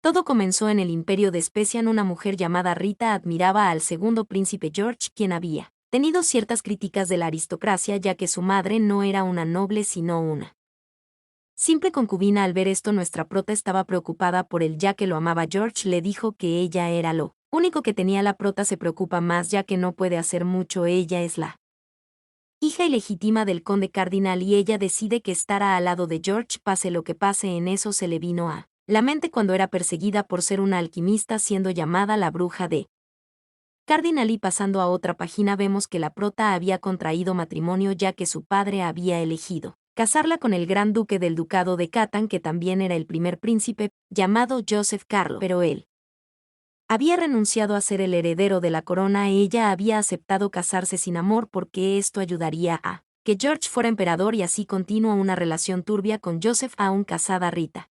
Todo comenzó en el imperio de Spesian. Una mujer llamada Rita admiraba al segundo príncipe George, quien había tenido ciertas críticas de la aristocracia ya que su madre no era una noble sino una simple concubina. Al ver esto, nuestra prota estaba preocupada por él ya que lo amaba. George le dijo que ella era lo único que tenía. La prota se preocupa más ya que no puede hacer mucho. Ella es la hija ilegítima del conde cardinal y ella decide que estará al lado de George pase lo que pase. En eso se le vino a la mente cuando era perseguida por ser una alquimista siendo llamada la bruja de Cardinal. Y pasando a otra página vemos que la prota había contraído matrimonio ya que su padre había elegido casarla con el gran duque del ducado de Catán, que también era el primer príncipe, llamado Joseph Carlo, pero él había renunciado a ser el heredero de la corona. Ella había aceptado casarse sin amor porque esto ayudaría a que George fuera emperador y así continúa una relación turbia con Joseph. Aún casada, Rita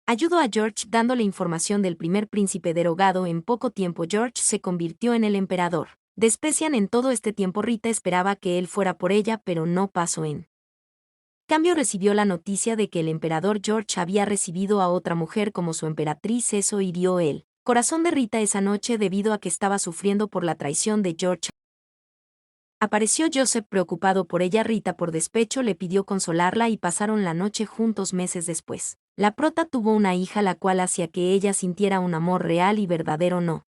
ayudó a George dándole información del primer príncipe derogado. En poco tiempo George se convirtió en el emperador de Spesian. En todo este tiempo Rita esperaba que él fuera por ella, pero no pasó. En cambio recibió la noticia de que el emperador George había recibido a otra mujer como su emperatriz. Eso hirió el corazón de Rita esa noche debido a que estaba sufriendo por la traición de George. Apareció Joseph preocupado por ella. Rita por despecho le pidió consolarla y pasaron la noche juntos. Meses después, la prota tuvo una hija la cual hacía que ella sintiera un amor real y verdadero, no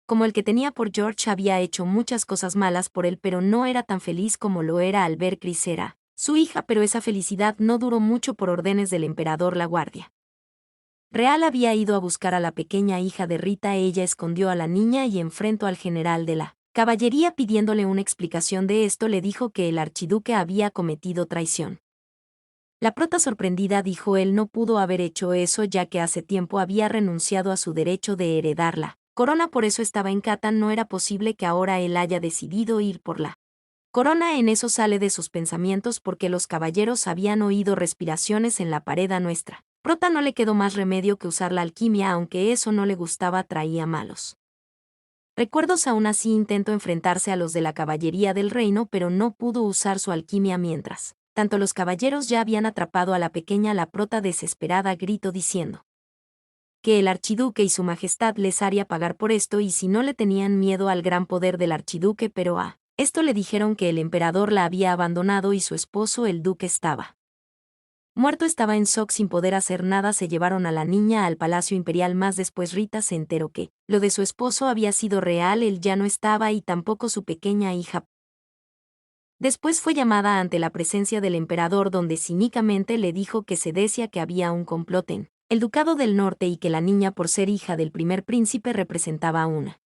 como el que tenía por George. Había hecho muchas cosas malas por él, pero no era tan feliz como lo era al ver crecer a su hija. Pero esa felicidad no duró mucho. Por órdenes del emperador, la guardia real había ido a buscar a la pequeña hija de Rita. Ella escondió a la niña y enfrentó al general de la caballería pidiéndole una explicación de esto. Le dijo que el archiduque había cometido traición. La prota sorprendida dijo él no pudo haber hecho eso ya que hace tiempo había renunciado a su derecho de heredar la corona, por eso estaba en Catán. No era posible que ahora él haya decidido ir por la corona. En eso sale de sus pensamientos porque los caballeros habían oído respiraciones en la pared. A nuestra prota no le quedó más remedio que usar la alquimia, aunque eso no le gustaba, traía malos recuerdos. Aún así intentó enfrentarse a los de la caballería del reino, pero no pudo usar su alquimia. Mientras tanto los caballeros ya habían atrapado a la pequeña. La prota desesperada gritó diciendo que el archiduque y su majestad les haría pagar por esto y si no le tenían miedo al gran poder del archiduque, pero a esto le dijeron que el emperador la había abandonado y su esposo el duque estaba muerto. Estaba en shock sin poder hacer nada. Se llevaron a la niña al palacio imperial. Más después Rita se enteró que lo de su esposo había sido real. Él ya no estaba y tampoco su pequeña hija. Después fue llamada ante la presencia del emperador donde cínicamente le dijo que se decía que había un complot en el ducado del norte y que la niña por ser hija del primer príncipe representaba una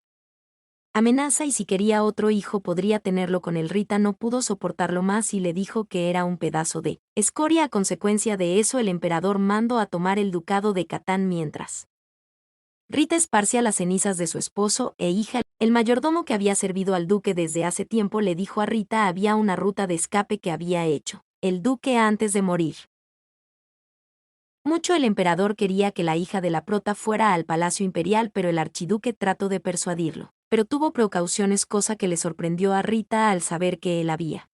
amenaza y si quería otro hijo podría tenerlo con él. Rita no pudo soportarlo más y le dijo que era un pedazo de escoria. A consecuencia de eso el emperador mandó a tomar el ducado de Catán mientras Rita esparcía las cenizas de su esposo e hija. El mayordomo que había servido al duque desde hace tiempo le dijo a Rita había una ruta de escape que había hecho el duque antes de morir. Mucho el emperador quería que la hija de la prota fuera al palacio imperial, pero el archiduque trató de persuadirlo, pero tuvo precauciones, cosa que le sorprendió a Rita al saber que él había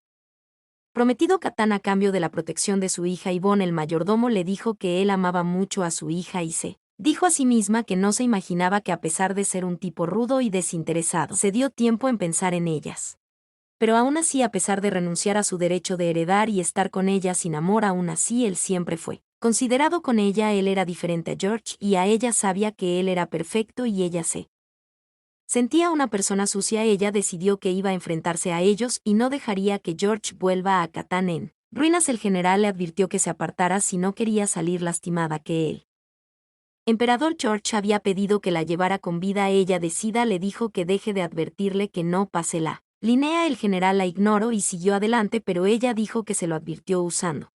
prometido Catán a cambio de la protección de su hija Ivonne. El mayordomo le dijo que él amaba mucho a su hija y se dijo a sí misma que no se imaginaba que a pesar de ser un tipo rudo y desinteresado, se dio tiempo en pensar en ellas. Pero aún así, a pesar de renunciar a su derecho de heredar y estar con ella sin amor, aún así él siempre fue considerado con ella. Él era diferente a George y a ella sabía que él era perfecto y ella se sentía una persona sucia. Ella decidió que iba a enfrentarse a ellos y no dejaría que George vuelva a Catán en ruinas. El general le advirtió que se apartara si no quería salir lastimada, que el emperador George había pedido que la llevara con vida. Ella decida le dijo que deje de advertirle que no pase la línea. El general la ignoró y siguió adelante, pero ella dijo que se lo advirtió usando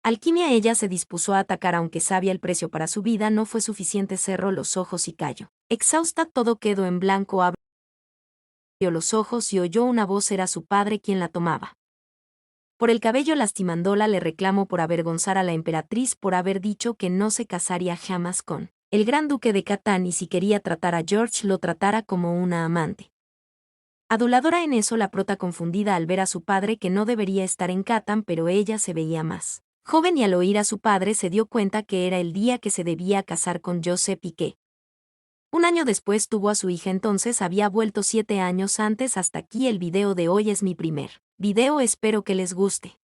alquimia. Ella se dispuso a atacar aunque sabía el precio para su vida. No fue suficiente, cerró los ojos y cayó exhausta. Todo quedó en blanco. Abrió los ojos y oyó una voz. Era su padre quien la tomaba por el cabello lastimándola. Le reclamó por avergonzar a la emperatriz por haber dicho que no se casaría jamás con el gran duque de Catán y si quería tratar a George lo tratara como una amante aduladora. En eso la prota confundida al ver a su padre que no debería estar en Catán, pero ella se veía más Joven y al oír a su padre se dio cuenta que era el día que se debía casar con Joseph Piqué. Un año después tuvo a su hija, entonces había vuelto 7 años antes. Hasta aquí el video de hoy, es mi primer video, espero que les guste.